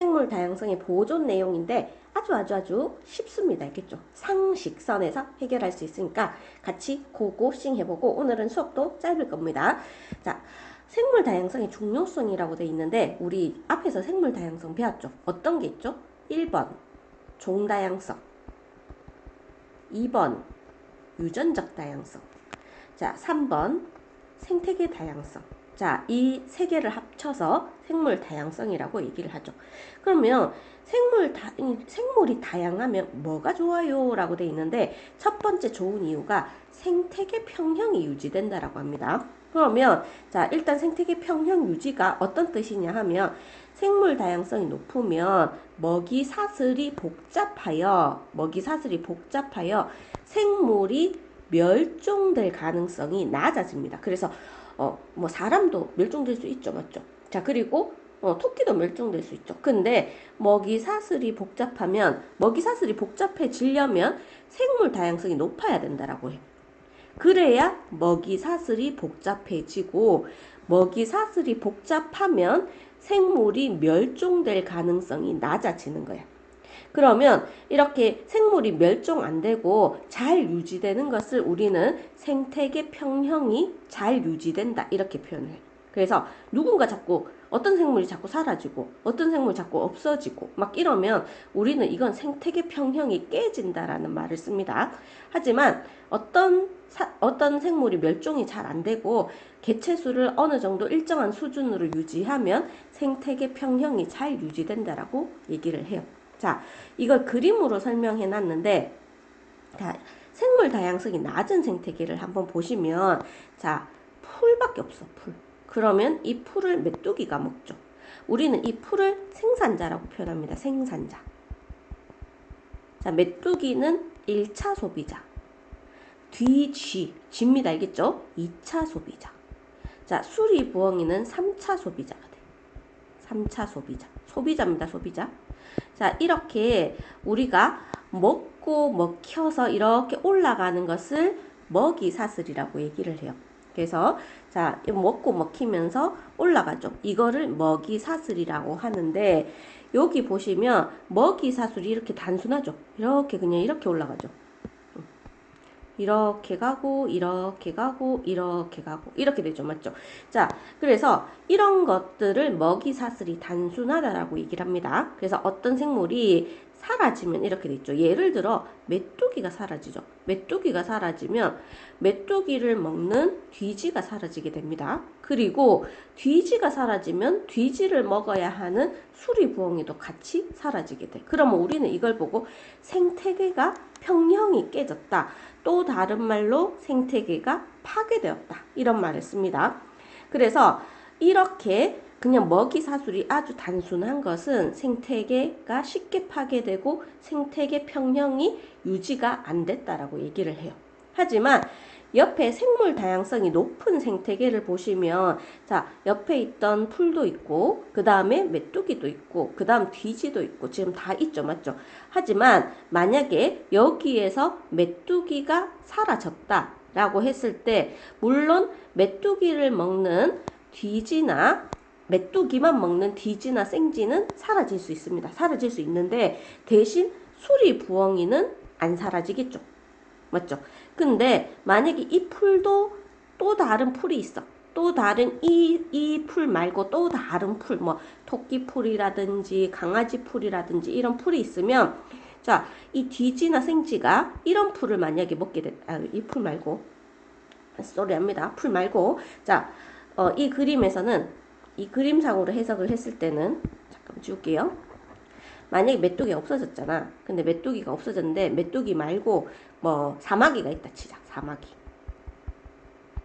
생물 다양성의 보존 내용인데 아주 쉽습니다. 알겠죠? 상식선에서 해결할 수 있으니까 같이 고고싱 해보고 오늘은 수업도 짧을 겁니다. 자, 생물 다양성의 중요성이라고 돼 있는데 우리 앞에서 생물 다양성 배웠죠? 어떤 게 있죠? 1번 종다양성, 2번 유전적 다양성, 자 3번 생태계 다양성. 자, 이 세 개를 합쳐서 생물 다양성이라고 얘기를 하죠. 그러면 생물이 다양하면 뭐가 좋아요? 라고 돼 있는데 첫 번째 좋은 이유가 생태계 평형이 유지된다라고 합니다. 그러면 자, 일단 생태계 평형 유지가 어떤 뜻이냐 하면 생물 다양성이 높으면 먹이 사슬이 복잡하여 생물이 멸종될 가능성이 낮아집니다. 그래서 뭐 사람도 멸종될 수 있죠, 맞죠? 자, 그리고 토끼도 멸종될 수 있죠. 근데 먹이 사슬이 복잡해지려면 생물 다양성이 높아야 된다라고 해. 그래야 먹이 사슬이 복잡해지고 먹이 사슬이 복잡하면 생물이 멸종될 가능성이 낮아지는 거야. 그러면 이렇게 생물이 멸종 안 되고 잘 유지되는 것을 우리는 생태계 평형이 잘 유지된다 이렇게 표현을 해요. 그래서 누군가 자꾸 어떤 생물이 자꾸 사라지고 어떤 생물이 자꾸 없어지고 막 이러면 우리는 이건 생태계 평형이 깨진다라는 말을 씁니다. 하지만 어떤 생물이 멸종이 잘 안 되고 개체수를 어느 정도 일정한 수준으로 유지하면 생태계 평형이 잘 유지된다라고 얘기를 해요. 자, 이걸 그림으로 설명해 놨는데, 자, 생물 다양성이 낮은 생태계를 한번 보시면, 자, 풀밖에 없어, 풀. 그러면 이 풀을 메뚜기가 먹죠. 우리는 이 풀을 생산자라고 표현합니다. 생산자. 자, 메뚜기는 1차 소비자. 쥐입니다. 알겠죠? 2차 소비자. 자, 수리부엉이는 3차 소비자가 돼. 3차 소비자. 소비자입니다, 소비자. 자, 이렇게 우리가 먹고 먹혀서 이렇게 올라가는 것을 먹이사슬이라고 얘기를 해요. 그래서 자, 먹고 먹히면서 올라가죠. 이거를 먹이사슬이라고 하는데 여기 보시면 먹이사슬이 이렇게 단순하죠. 이렇게 그냥 이렇게 올라가죠. 이렇게 가고 이렇게 가고 이렇게 가고 이렇게 되죠, 맞죠? 자, 그래서 이런 것들을 먹이사슬이 단순하다라고 얘기를 합니다. 그래서 어떤 생물이 사라지면 이렇게 돼 있죠. 예를 들어 메뚜기가 사라지죠. 메뚜기가 사라지면 메뚜기를 먹는 돼지가 사라지게 됩니다. 그리고 돼지가 사라지면 돼지를 먹어야 하는 수리부엉이도 같이 사라지게 돼. 그러면 우리는 이걸 보고 생태계가 평형이 깨졌다. 또 다른 말로 생태계가 파괴되었다. 이런 말을 씁니다. 그래서 이렇게 그냥 먹이사슬이 아주 단순한 것은 생태계가 쉽게 파괴되고 생태계 평형이 유지가 안 됐다라고 얘기를 해요. 하지만 옆에 생물 다양성이 높은 생태계를 보시면 자, 옆에 있던 풀도 있고 그 다음에 메뚜기도 있고 그 다음 돼지도 있고 지금 다 있죠, 맞죠? 하지만 만약에 여기에서 메뚜기가 사라졌다 라고 했을 때 물론 메뚜기만 먹는 돼지나 생쥐는 사라질 수 있습니다. 사라질 수 있는데 대신 수리부엉이는 안 사라지겠죠. 맞죠? 근데 만약에 이 풀도 또 다른 풀이 있어. 또 다른 이 풀 말고 또 다른 풀, 뭐 토끼풀이라든지 강아지풀이라든지 이런 풀이 있으면 자, 이 돼지나 생쥐가 이런 풀을 만약에 먹게 됐다. 이 풀 말고 쏘리합니다. 풀 말고 자, 이 그림에서는 이 그림상으로 해석을 했을 때는 잠깐 지울게요. 만약에 메뚜기가 없어졌잖아. 근데 메뚜기가 없어졌는데 메뚜기 말고 뭐 사마귀가 있다 치자. 사마귀.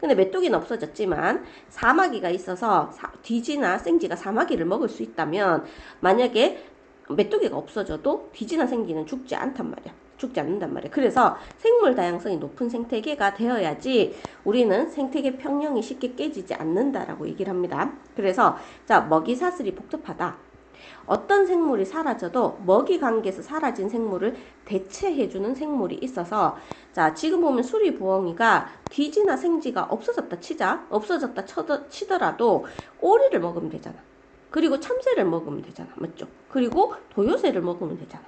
근데 메뚜기는 없어졌지만 사마귀가 있어서 돼지나 생쥐가 사마귀를 먹을 수 있다면 만약에 메뚜기가 없어져도 돼지나 생쥐는 죽지 않는단 말이야. 그래서 생물 다양성이 높은 생태계가 되어야지 우리는 생태계 평형이 쉽게 깨지지 않는다라고 얘기를 합니다. 그래서 자, 먹이사슬이 복잡하다. 어떤 생물이 사라져도 먹이 관계에서 사라진 생물을 대체해주는 생물이 있어서 자, 지금 보면 수리부엉이가 돼지나 생쥐가 없어졌다 치더라도 오리를 먹으면 되잖아. 그리고 참새를 먹으면 되잖아. 맞죠? 그리고 도요새를 먹으면 되잖아.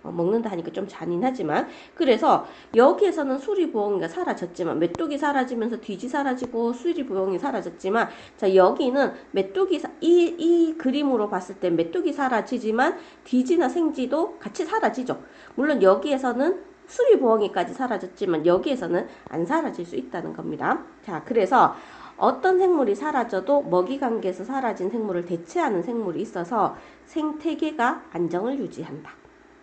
먹는다 하니까 좀 잔인하지만 그래서 여기에서는 수리부엉이가 사라졌지만 메뚜기 사라지면서 뒤지 사라지고 수리부엉이 사라졌지만 자 여기는 메뚜기 이 그림으로 봤을 때 메뚜기 사라지지만 뒤지나 생쥐도 같이 사라지죠. 물론 여기에서는 수리부엉이까지 사라졌지만 여기에서는 안 사라질 수 있다는 겁니다. 자 그래서 어떤 생물이 사라져도 먹이 관계에서 사라진 생물을 대체하는 생물이 있어서 생태계가 안정을 유지한다.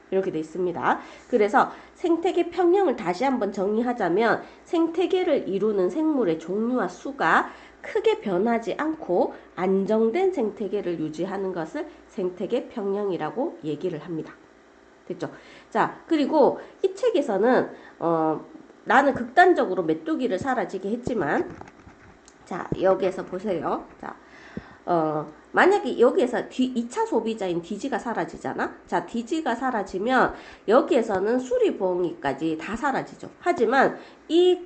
이렇게 돼 있습니다. 그래서 생태계 평형을 다시 한번 정리하자면 생태계를 이루는 생물의 종류와 수가 크게 변하지 않고 안정된 생태계를 유지하는 것을 생태계 평형이라고 얘기를 합니다. 됐죠? 자, 그리고 이 책에서는 나는 극단적으로 메뚜기를 사라지게 했지만 자, 여기에서 보세요. 자, 만약에 여기에서 2차 소비자인 디지가 사라지잖아? 자, 디지가 사라지면 여기에서는 수리부엉이까지 다 사라지죠. 하지만 이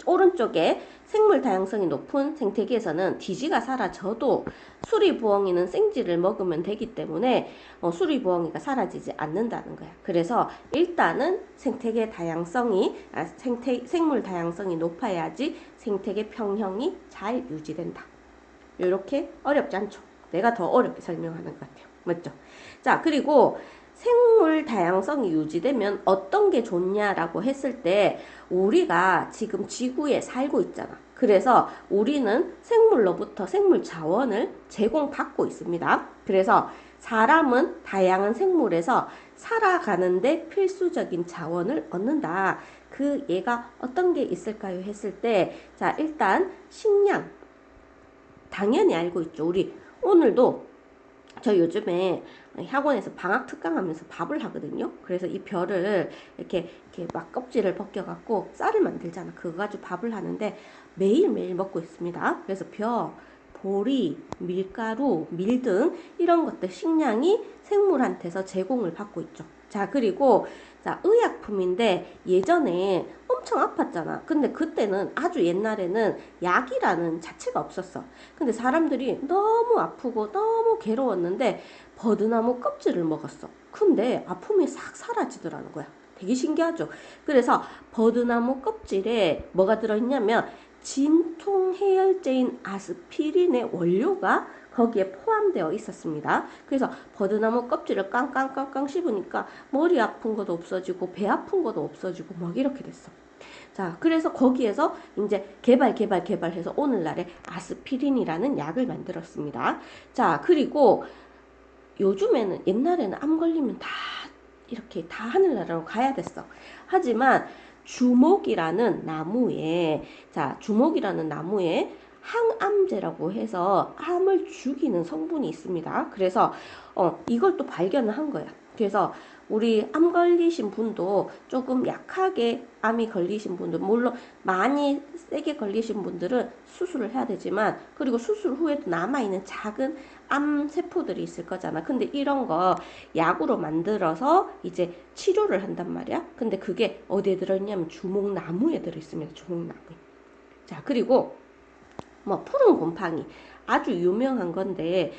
오른쪽에 생물 다양성이 높은 생태계에서는 디지가 사라져도 수리부엉이는 생쥐를 먹으면 되기 때문에 수리부엉이가 사라지지 않는다는 거야. 그래서 일단은 생태계 다양성이 생물 다양성이 높아야지 생태계 평형이 잘 유지된다. 이렇게 어렵지 않죠. 내가 더 어렵게 설명하는 것 같아요. 맞죠? 자, 그리고 생물 다양성이 유지되면 어떤 게 좋냐라고 했을 때 우리가 지금 지구에 살고 있잖아. 그래서 우리는 생물로부터 생물 자원을 제공받고 있습니다. 그래서 사람은 다양한 생물에서 살아가는데 필수적인 자원을 얻는다. 그 얘가 어떤 게 있을까요? 했을 때 자, 일단 식량 당연히 알고 있죠. 우리 오늘도 저 요즘에 학원에서 방학 특강하면서 밥을 하거든요. 그래서 이 벼를 이렇게 막 껍질을 벗겨갖고 쌀을 만들잖아. 그거 가지고 밥을 하는데 매일매일 먹고 있습니다. 그래서 벼, 보리, 밀가루, 밀 등 이런 것들 식량이 생물한테서 제공을 받고 있죠. 자, 그리고 자, 의약품인데 예전에 엄청 아팠잖아. 근데 그때는 아주 옛날에는 약이라는 자체가 없었어. 근데 사람들이 너무 아프고 너무 괴로웠는데 버드나무 껍질을 먹었어. 근데 아픔이 싹 사라지더라는 거야. 되게 신기하죠. 그래서 버드나무 껍질에 뭐가 들어있냐면 진통 해열제인 아스피린의 원료가 거기에 포함되어 있었습니다. 그래서 버드나무 껍질을 깡깡깡깡 씹으니까 머리 아픈 것도 없어지고 배 아픈 것도 없어지고 막 이렇게 됐어. 자, 그래서 거기에서 이제 개발해서 오늘날에 아스피린이라는 약을 만들었습니다. 자, 그리고 요즘에는 옛날에는 암 걸리면 다 이렇게 다 하늘나라로 가야 됐어. 하지만 주목이라는 나무에 항암제라고 해서 암을 죽이는 성분이 있습니다. 그래서 이걸 또 발견을 한 거야. 그래서 우리 암 걸리신 분도 조금 약하게 암이 걸리신 분들, 물론 많이 세게 걸리신 분들은 수술을 해야 되지만, 그리고 수술 후에도 남아있는 작은 암 세포들이 있을 거잖아. 근데 이런 거 약으로 만들어서 이제 치료를 한단 말이야. 근데 그게 어디에 들어있냐면 주목나무에 들어있습니다. 주목나무. 자, 그리고 뭐 푸른 곰팡이 아주 유명한 건데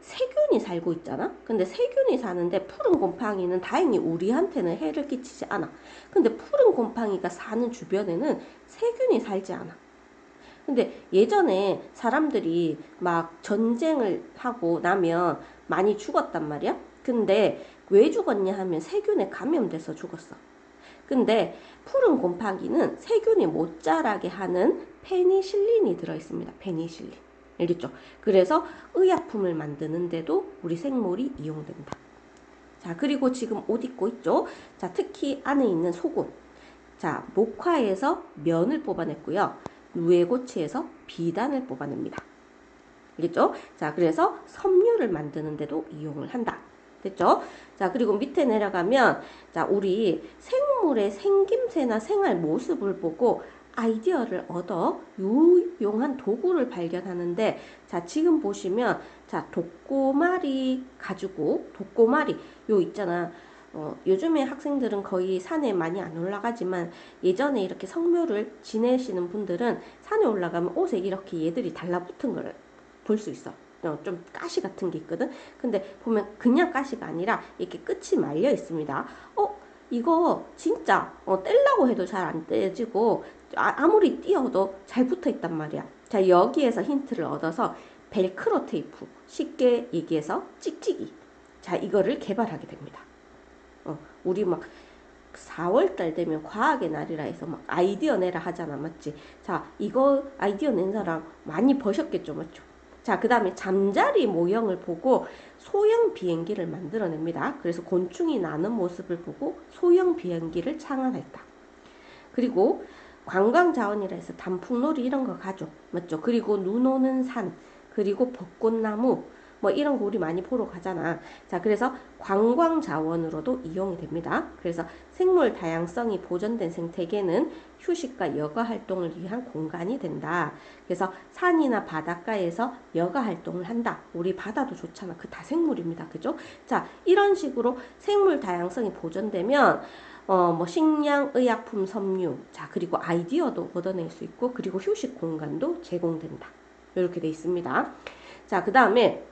세균이 살고 있잖아. 근데 세균이 사는데 푸른 곰팡이는 다행히 우리한테는 해를 끼치지 않아. 근데 푸른 곰팡이가 사는 주변에는 세균이 살지 않아. 근데 예전에 사람들이 막 전쟁을 하고 나면 많이 죽었단 말이야. 근데 왜 죽었냐 하면 세균에 감염돼서 죽었어. 근데 푸른 곰팡이는 세균이 못 자라게 하는 페니실린이 들어있습니다. 페니실린. 알겠죠? 그래서 의약품을 만드는데도 우리 생물이 이용된다. 자, 그리고 지금 옷 입고 있죠? 자, 특히 안에 있는 속옷. 자, 목화에서 면을 뽑아냈고요. 누에고치에서 비단을 뽑아냅니다. 알겠죠? 자, 그래서 섬유를 만드는데도 이용을 한다. 됐죠? 자, 그리고 밑에 내려가면, 자, 우리 생물의 생김새나 생활 모습을 보고 아이디어를 얻어 유용한 도구를 발견하는데, 자, 지금 보시면, 자, 독고마리 가지고, 독고마리, 요 있잖아. 요즘에 학생들은 거의 산에 많이 안 올라가지만 예전에 이렇게 성묘를 지내시는 분들은 산에 올라가면 옷에 이렇게 얘들이 달라붙은 걸 볼 수 있어. 좀 가시 같은 게 있거든. 근데 보면 그냥 가시가 아니라 이렇게 끝이 말려 있습니다. 이거 진짜 떼려고 해도 잘 안 떼지고 아무리 띄어도 잘 붙어 있단 말이야. 자, 여기에서 힌트를 얻어서 벨크로 테이프, 쉽게 얘기해서 찍찍이. 자, 이거를 개발하게 됩니다. 우리 막 4월달 되면 과학의 날이라 해서 막 아이디어 내라 하잖아, 맞지? 자, 이거 아이디어 낸 사람 많이 버셨겠죠, 맞죠? 자, 그 다음에 잠자리 모형을 보고 소형 비행기를 만들어냅니다. 그래서 곤충이 나는 모습을 보고 소형 비행기를 창안했다. 그리고 관광 자원이라 해서 단풍놀이 이런 거 가죠, 맞죠? 그리고 눈 오는 산, 그리고 벚꽃나무, 뭐 이런 거 우리 많이 보러 가잖아. 자, 그래서 관광 자원으로도 이용이 됩니다. 그래서 생물 다양성이 보존된 생태계는 휴식과 여가 활동을 위한 공간이 된다. 그래서 산이나 바닷가에서 여가 활동을 한다. 우리 바다도 좋잖아. 그 다 생물입니다. 그죠? 자, 이런 식으로 생물 다양성이 보존되면 뭐 식량, 의약품, 섬유, 자, 그리고 아이디어도 얻어낼 수 있고, 그리고 휴식 공간도 제공된다. 이렇게 돼 있습니다. 자, 그 다음에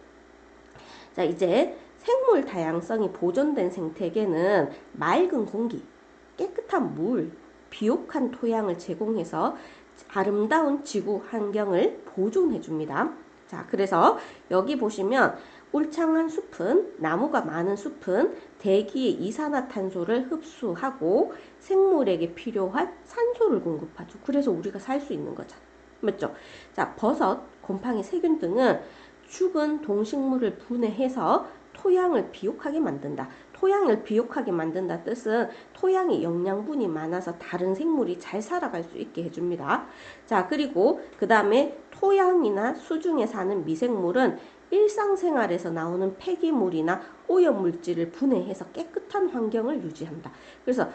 자, 이제 생물 다양성이 보존된 생태계는 맑은 공기, 깨끗한 물, 비옥한 토양을 제공해서 아름다운 지구 환경을 보존해 줍니다. 자, 그래서 여기 보시면 울창한 숲은, 나무가 많은 숲은 대기의 이산화탄소를 흡수하고 생물에게 필요한 산소를 공급하죠. 그래서 우리가 살 수 있는 거잖아. 맞죠? 자, 버섯, 곰팡이, 세균 등은 죽은 동식물을 분해해서 토양을 비옥하게 만든다. 토양을 비옥하게 만든다 뜻은 토양에 영양분이 많아서 다른 생물이 잘 살아갈 수 있게 해줍니다. 자, 그리고 그 다음에 토양이나 수중에 사는 미생물은 일상생활에서 나오는 폐기물이나 오염물질을 분해해서 깨끗한 환경을 유지한다. 그래서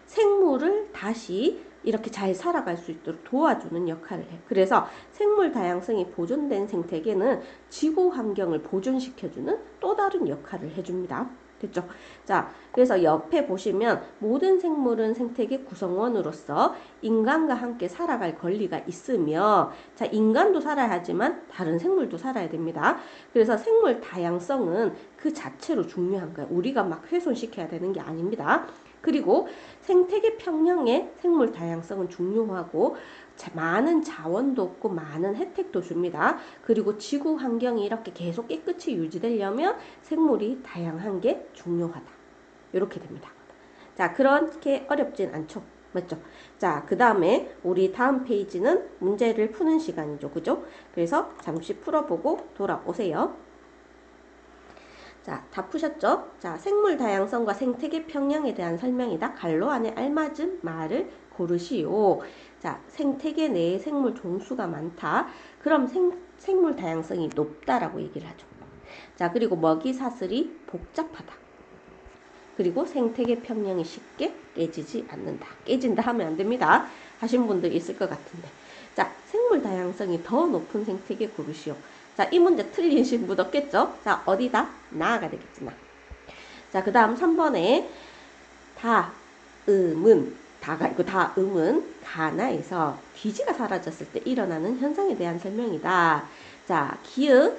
생물을 다시 이렇게 잘 살아갈 수 있도록 도와주는 역할을 해. 그래서 생물 다양성이 보존된 생태계는 지구 환경을 보존시켜주는 또 다른 역할을 해줍니다. 됐죠? 자, 그래서 옆에 보시면 모든 생물은 생태계 구성원으로서 인간과 함께 살아갈 권리가 있으며, 자, 인간도 살아야 하지만 다른 생물도 살아야 됩니다. 그래서 생물 다양성은 그 자체로 중요한 거예요. 우리가 막 훼손시켜야 되는 게 아닙니다. 그리고 생태계 평형의 생물 다양성은 중요하고 많은 자원도 없고 많은 혜택도 줍니다. 그리고 지구 환경이 이렇게 계속 깨끗이 유지되려면 생물이 다양한 게 중요하다. 이렇게 됩니다. 자, 그렇게 어렵진 않죠. 맞죠? 자, 그 다음에 우리 다음 페이지는 문제를 푸는 시간이죠. 그죠? 그래서 잠시 풀어보고 돌아오세요. 자, 다 푸셨죠? 자, 생물 다양성과 생태계 평형에 대한 설명이다. 갈로 안에 알맞은 말을 고르시오. 자, 생태계 내에 생물 종수가 많다. 그럼 생물 다양성이 높다라고 얘기를 하죠. 자, 그리고 먹이 사슬이 복잡하다. 그리고 생태계 평형이 쉽게 깨지지 않는다. 깨진다 하면 안 됩니다. 하신 분들 있을 것 같은데. 자, 생물 다양성이 더 높은 생태계 고르시오. 자, 이 문제 틀리신 분 없겠죠? 자, 어디다? 나가 되겠지, 나. 자, 그 다음 3번에 다가 있고 다음은 가나에서 귀지가 사라졌을 때 일어나는 현상에 대한 설명이다. 자, 기읍,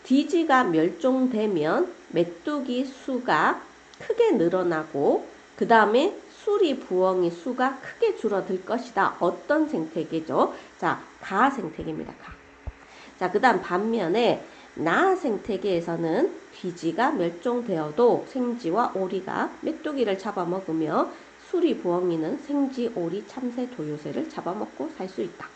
귀지가 멸종되면 메뚜기 수가 크게 늘어나고 그 다음에 수리 부엉이 수가 크게 줄어들 것이다. 어떤 생태계죠? 자, 가 생태계입니다. 가. 자, 그 다음 반면에 나 생태계에서는 귀지가 멸종되어도 생쥐와 오리가 메뚜기를 잡아먹으며 수리 부엉이는 생쥐, 오리, 참새, 도요새를 잡아먹고 살 수 있다.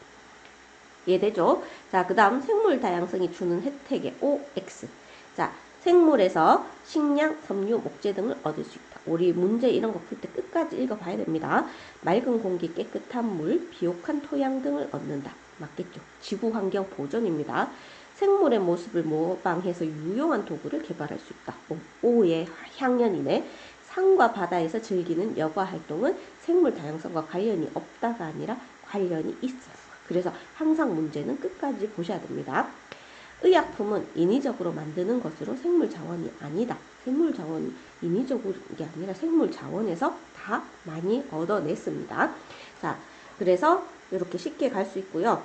이해되죠? 자, 그 다음 생물 다양성이 주는 혜택의 OX. 자, 생물에서 식량, 섬유, 목재 등을 얻을 수 있다. 우리 문제 이런 거 풀 때 끝까지 읽어봐야 됩니다. 맑은 공기, 깨끗한 물, 비옥한 토양 등을 얻는다. 맞겠죠? 지구 환경 보존입니다. 생물의 모습을 모방해서 유용한 도구를 개발할 수 있다. O의 향연이네. 산과 바다에서 즐기는 여가 활동은 생물 다양성과 관련이 없다가 아니라 관련이 있어. 그래서 항상 문제는 끝까지 보셔야 됩니다. 의약품은 인위적으로 만드는 것으로 생물 자원이 아니다. 생물 자원이 인위적인 게 아니라 생물 자원에서 다 많이 얻어냈습니다. 자, 그래서 이렇게 쉽게 갈 수 있고요.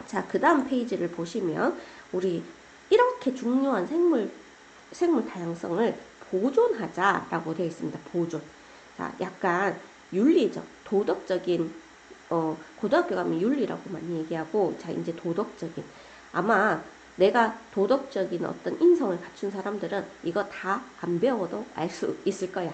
자, 그 다음 페이지를 보시면 우리 이렇게 중요한 생물 다양성을 보존하자라고 되어 있습니다. 보존. 자, 약간 윤리적, 도덕적인, 고등학교 가면 윤리라고 많이 얘기하고, 자, 이제 도덕적인. 아마 내가 도덕적인 어떤 인성을 갖춘 사람들은 이거 다 안 배워도 알 수 있을 거야.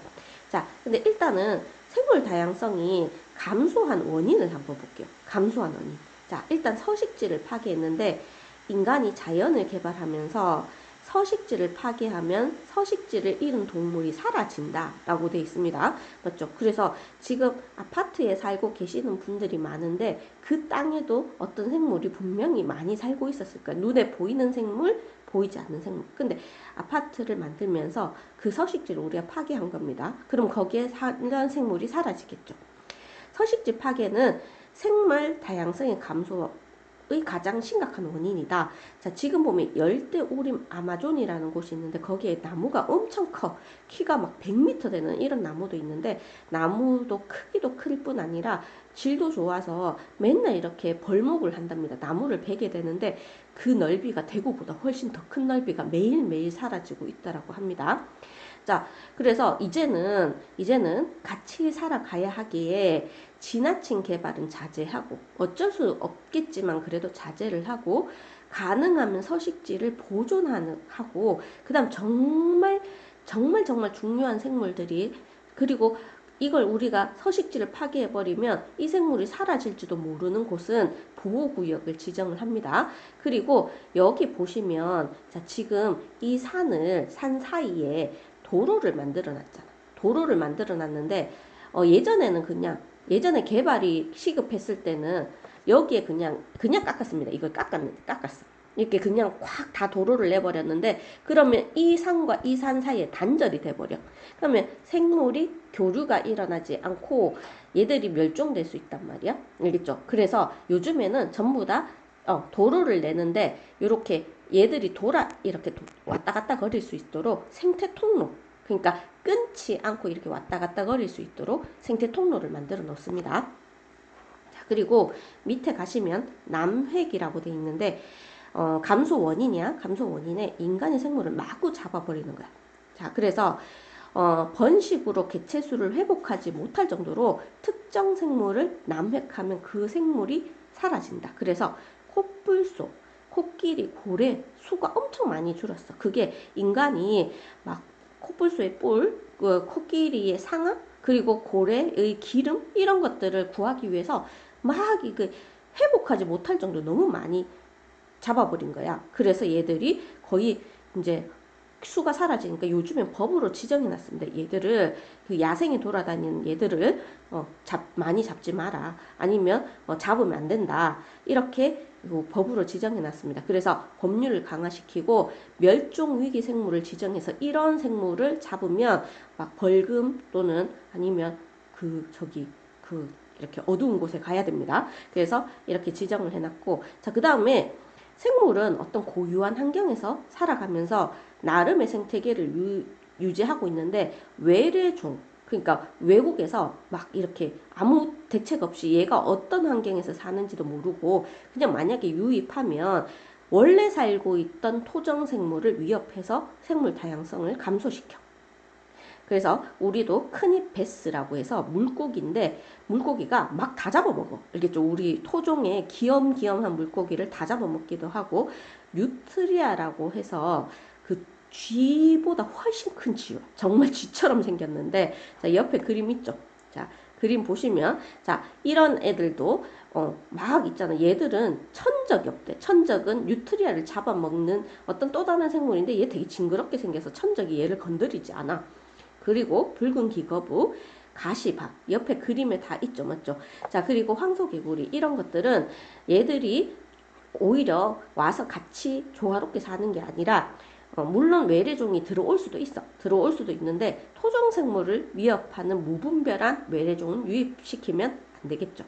자, 근데 일단은 생물 다양성이 감소한 원인을 한번 볼게요. 감소한 원인. 자, 일단 서식지를 파괴했는데 인간이 자연을 개발하면서 서식지를 파괴하면 서식지를 잃은 동물이 사라진다라고 되어 있습니다. 맞죠? 그래서 지금 아파트에 살고 계시는 분들이 많은데 그 땅에도 어떤 생물이 분명히 많이 살고 있었을 거예요. 눈에 보이는 생물, 보이지 않는 생물. 근데 아파트를 만들면서 그 서식지를 우리가 파괴한 겁니다. 그럼 거기에 사는 생물이 사라지겠죠. 서식지 파괴는 생물 다양성의 감소의 가장 심각한 원인이다. 자, 지금 보면 열대우림 아마존이라는 곳이 있는데 거기에 나무가 엄청 커. 키가 막 100m 되는 이런 나무도 있는데 나무도 크기도 클 뿐 아니라 질도 좋아서 맨날 이렇게 벌목을 한답니다. 나무를 베게 되는데 그 넓이가 대구보다 훨씬 더 큰 넓이가 매일매일 사라지고 있다라고 합니다. 자, 그래서 이제는 같이 살아가야 하기에 지나친 개발은 자제하고 어쩔 수 없겠지만 그래도 자제를 하고 가능하면 서식지를 보존하고 그다음 정말 중요한 생물들이 그리고 이걸 우리가 서식지를 파괴해버리면 이 생물이 사라질지도 모르는 곳은 보호구역을 지정을 합니다. 그리고 여기 보시면 자 지금 이 산 사이에 도로를 만들어 놨잖아. 도로를 만들어 놨는데 예전에 개발이 시급했을 때는 여기에 그냥 깎았습니다. 이걸 깎았어. 이렇게 그냥 확 다 도로를 내버렸는데 그러면 이 산과 이 산 사이에 단절이 돼버려. 그러면 생물이 교류가 일어나지 않고 얘들이 멸종될 수 있단 말이야. 알겠죠? 그래서 요즘에는 전부 다 도로를 내는데 이렇게 얘들이 이렇게 왔다 갔다 거릴 수 있도록 생태 통로 그러니까 끊지 않고 이렇게 왔다 갔다 거릴 수 있도록 생태 통로를 만들어 놓습니다. 자, 그리고 밑에 가시면 남획이라고 돼 있는데 감소 원인이야. 감소 원인에 인간의 생물을 마구 잡아버리는 거야. 자, 그래서 번식으로 개체수를 회복하지 못할 정도로 특정 생물을 남획하면 그 생물이 사라진다. 그래서 코뿔소, 코끼리, 고래 수가 엄청 많이 줄었어. 그게 인간이 막 코뿔소의 뿔, 코끼리의 상아, 그리고 고래의 기름 이런 것들을 구하기 위해서 막 회복하지 못할 정도로 너무 많이 잡아버린 거야. 그래서 얘들이 거의 이제 수가 사라지니까 요즘엔 법으로 지정해놨습니다. 얘들을 그 야생에 돌아다니는 얘들을 많이 잡지 마라. 아니면 잡으면 안 된다. 이렇게 법으로 지정해놨습니다. 그래서 법률을 강화시키고 멸종 위기 생물을 지정해서 이런 생물을 잡으면 막 벌금 또는 아니면 이렇게 어두운 곳에 가야 됩니다. 그래서 이렇게 지정을 해놨고 그 다음에 생물은 어떤 고유한 환경에서 살아가면서 나름의 생태계를 유지하고 있는데 외래종 그러니까 외국에서 막 이렇게 아무 대책 없이 얘가 어떤 환경에서 사는지도 모르고 그냥 만약에 유입하면 원래 살고 있던 토종 생물을 위협해서 생물 다양성을 감소시켜. 그래서 우리도 크니베스라고 해서 물고기인데 물고기가 막 다 잡아먹어. 알겠죠? 우리 토종의 귀염귀염한 물고기를 다 잡아먹기도 하고 뉴트리아라고 해서 그 쥐보다 훨씬 큰 쥐요. 정말 쥐처럼 생겼는데 자 옆에 그림 있죠? 자 그림 보시면 자 이런 애들도 막 있잖아. 얘들은 천적이 없대. 천적은 뉴트리아를 잡아먹는 어떤 또 다른 생물인데 얘 되게 징그럽게 생겨서 천적이 얘를 건드리지 않아. 그리고 붉은 기거부, 가시밥 옆에 그림에 다 있죠, 맞죠? 자 그리고 황소개구리 이런 것들은 얘들이 오히려 와서 같이 조화롭게 사는 게 아니라 물론 외래종이 들어올 수도 있어. 들어올 수도 있는데 토종 생물을 위협하는 무분별한 외래종은 유입시키면 안 되겠죠.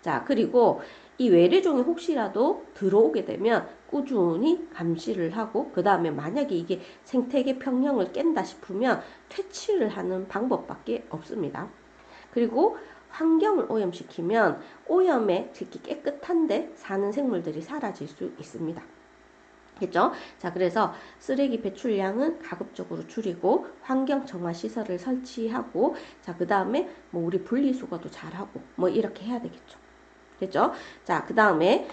자 그리고 이 외래종이 혹시라도 들어오게 되면 꾸준히 감시를 하고 그 다음에 만약에 이게 생태계 평형을 깬다 싶으면 퇴치를 하는 방법밖에 없습니다. 그리고 환경을 오염시키면 오염에 특히 깨끗한데 사는 생물들이 사라질 수 있습니다. 겠죠? 자, 그래서 쓰레기 배출량은 가급적으로 줄이고 환경 정화 시설을 설치하고, 자, 그 다음에 뭐 우리 분리수거도 잘하고 뭐 이렇게 해야 되겠죠. 됐죠? 자, 그 다음에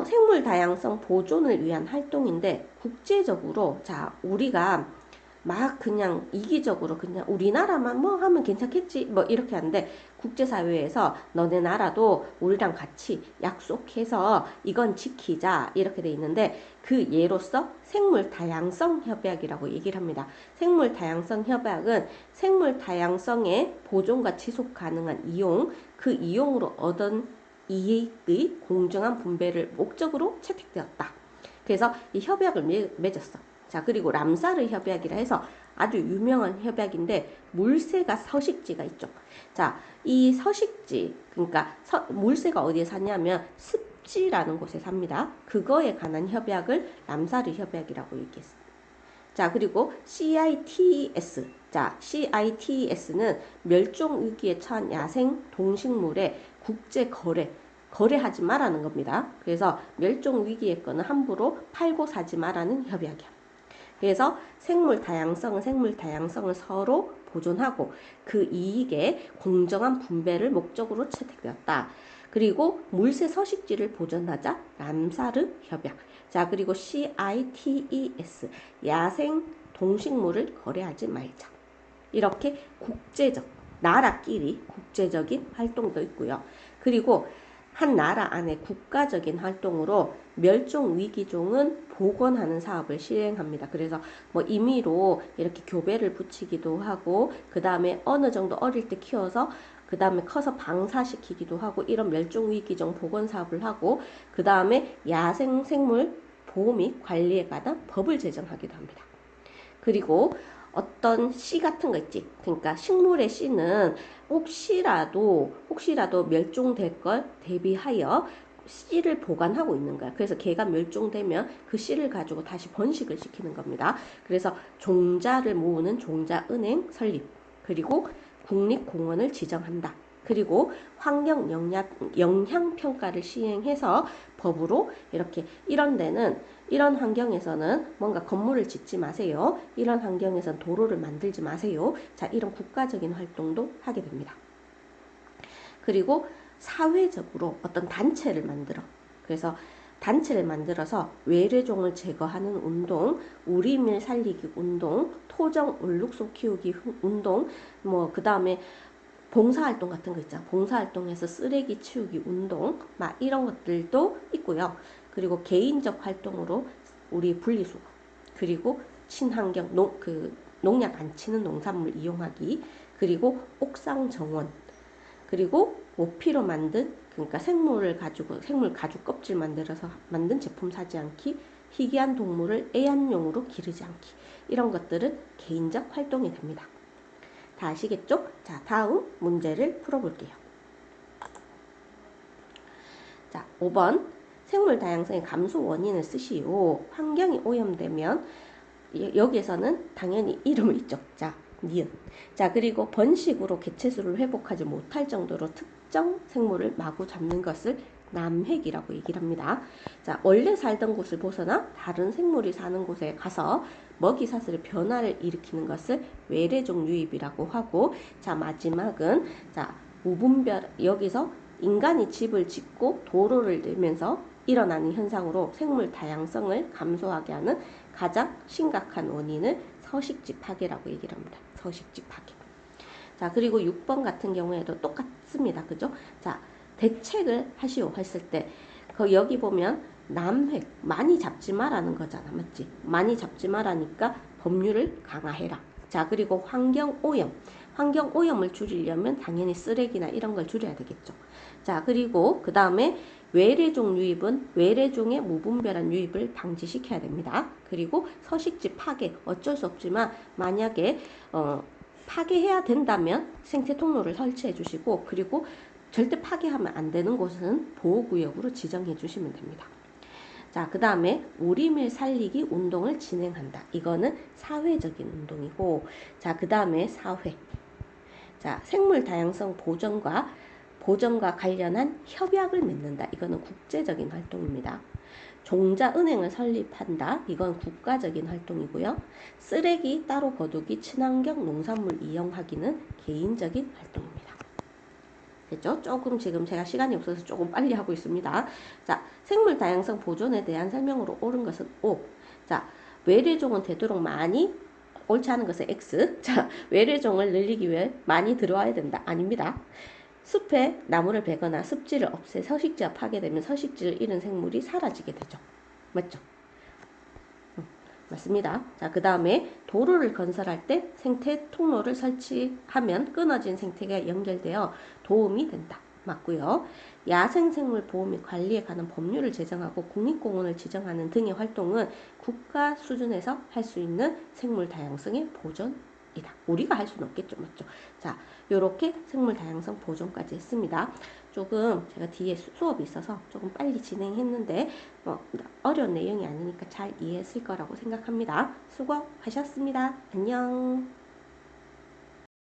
생물 다양성 보존을 위한 활동인데 국제적으로, 자, 우리가 막 그냥 이기적으로 그냥 우리나라만 뭐 하면 괜찮겠지 뭐 이렇게 하는데, 국제사회에서 너네 나라도 우리랑 같이 약속해서 이건 지키자 이렇게 돼 있는데, 그 예로서 생물 다양성 협약이라고 얘기를 합니다. 생물 다양성 협약은 생물 다양성의 보존과 지속 가능한 이용, 그 이용으로 얻은 이익의 공정한 분배를 목적으로 채택되었다. 그래서 이 협약을 맺었어. 자, 그리고 람사르 협약이라 해서 아주 유명한 협약인데, 물새가 서식지가 있죠. 자, 이 서식지, 그러니까 물새가 어디에 사냐면 습지라는 곳에 삽니다. 그거에 관한 협약을 람사르 협약이라고 얘기했습니다. 자, 그리고 CITES. 자, CITES는 멸종 위기에 처한 야생 동식물의 국제 거래하지 말라는 겁니다. 그래서 멸종 위기의 거는 함부로 팔고 사지 말라는 협약이야. 그래서 생물 다양성을 서로 보존하고 그 이익의 공정한 분배를 목적으로 채택되었다. 그리고 물새 서식지를 보존하자 람사르 협약. 자, 그리고 CITES 야생 동식물을 거래하지 말자. 이렇게 나라끼리 국제적인 활동도 있고요. 그리고 한 나라 안에 국가적인 활동으로 멸종 위기종은 복원하는 사업을 시행합니다. 그래서 뭐 임의로 이렇게 교배를 붙이기도 하고, 그 다음에 어느 정도 어릴 때 키워서 그 다음에 커서 방사시키기도 하고, 이런 멸종 위기종 복원 사업을 하고, 그 다음에 야생 생물 보호 및 관리에 관한 법을 제정하기도 합니다. 그리고 어떤 씨 같은 거 있지. 그러니까 식물의 씨는 혹시라도 멸종될 걸 대비하여 씨를 보관하고 있는 거야. 그래서 걔가 멸종되면 그 씨를 가지고 다시 번식을 시키는 겁니다. 그래서 종자를 모으는 종자은행 설립, 그리고 국립공원을 지정한다. 그리고 환경 영향 평가를 시행해서 법으로 이렇게 이런 환경에서는 뭔가 건물을 짓지 마세요. 이런 환경에서는 도로를 만들지 마세요. 자, 이런 국가적인 활동도 하게 됩니다. 그리고 사회적으로 어떤 단체를 만들어. 그래서 단체를 만들어서 외래종을 제거하는 운동, 우리밀 살리기 운동, 토종 울룩소 키우기 운동, 뭐 그 다음에 봉사활동 같은 거 있잖아. 봉사활동에서 쓰레기 치우기 운동, 막 이런 것들도 있고요. 그리고 개인적 활동으로 우리 분리수거, 그리고 친환경 농약 안 치는 농산물 이용하기, 그리고 옥상 정원, 그리고 모피로 만든, 그러니까 생물 가죽 껍질 만들어서 만든 제품 사지 않기, 희귀한 동물을 애완용으로 기르지 않기, 이런 것들은 개인적 활동이 됩니다. 다 아시겠죠? 자, 다음 문제를 풀어볼게요. 자, 5번 생물 다양성의 감소 원인을 쓰시오. 환경이 오염되면, 여기에서는 당연히 이름을 있죠. 자, 니은. 자, 그리고 번식으로 개체수를 회복하지 못할 정도로 특정 생물을 마구 잡는 것을 남획이라고 얘기를 합니다. 자, 원래 살던 곳을 벗어나 다른 생물이 사는 곳에 가서 먹이 사슬의 변화를 일으키는 것을 외래종 유입이라고 하고, 자, 마지막은 자, 무분별, 여기서 인간이 집을 짓고 도로를 내면서 일어나는 현상으로 생물 다양성을 감소하게 하는 가장 심각한 원인을 서식지 파괴라고 얘기를 합니다. 서식지 파괴. 자, 그리고 6번 같은 경우에도 똑같습니다. 그죠? 자, 대책을 하시오 했을 때, 여기 보면 남획, 많이 잡지 마라는 거잖아. 맞지? 많이 잡지 마라니까 법률을 강화해라. 자, 그리고 환경오염. 환경오염을 줄이려면 당연히 쓰레기나 이런 걸 줄여야 되겠죠. 자, 그리고 그 다음에 외래종 유입은 외래종의 무분별한 유입을 방지시켜야 됩니다. 그리고 서식지 파괴, 어쩔 수 없지만 만약에 파괴해야 된다면 생태 통로를 설치해 주시고, 그리고 절대 파괴하면 안 되는 곳은 보호구역으로 지정해 주시면 됩니다. 자, 그 다음에 우리밀 살리기 운동을 진행한다. 이거는 사회적인 운동이고, 자, 그 다음에 사회. 자, 생물 다양성 보전과 관련한 협약을 맺는다. 이거는 국제적인 활동입니다. 종자은행을 설립한다. 이건 국가적인 활동이고요. 쓰레기 따로 거두기, 친환경 농산물 이용하기는 개인적인 활동입니다. 됐죠? 조금 지금 제가 시간이 없어서 조금 빨리 하고 있습니다. 자, 생물 다양성 보존에 대한 설명으로 옳은 것은 O. 자, 외래종은 되도록 많이, 옳지 않은 것은 X. 자, 외래종을 늘리기 위해 많이 들어와야 된다. 아닙니다. 숲에 나무를 베거나 습지를 없애 서식지가 파괴되면 서식지를 잃은 생물이 사라지게 되죠. 맞죠? 맞습니다. 자, 그 다음에 도로를 건설할 때 생태 통로를 설치하면 끊어진 생태계가 연결되어 도움이 된다. 맞고요. 야생생물 보호 및 관리에 관한 법률을 제정하고 국립공원을 지정하는 등의 활동은 국가 수준에서 할 수 있는 생물 다양성의 보존이다. 우리가 할 수는 없겠죠. 맞죠? 자, 요렇게 생물 다양성 보존까지 했습니다. 조금 제가 뒤에 수업이 있어서 조금 빨리 진행했는데 어려운 내용이 아니니까 잘 이해했을 거라고 생각합니다. 수고하셨습니다. 안녕.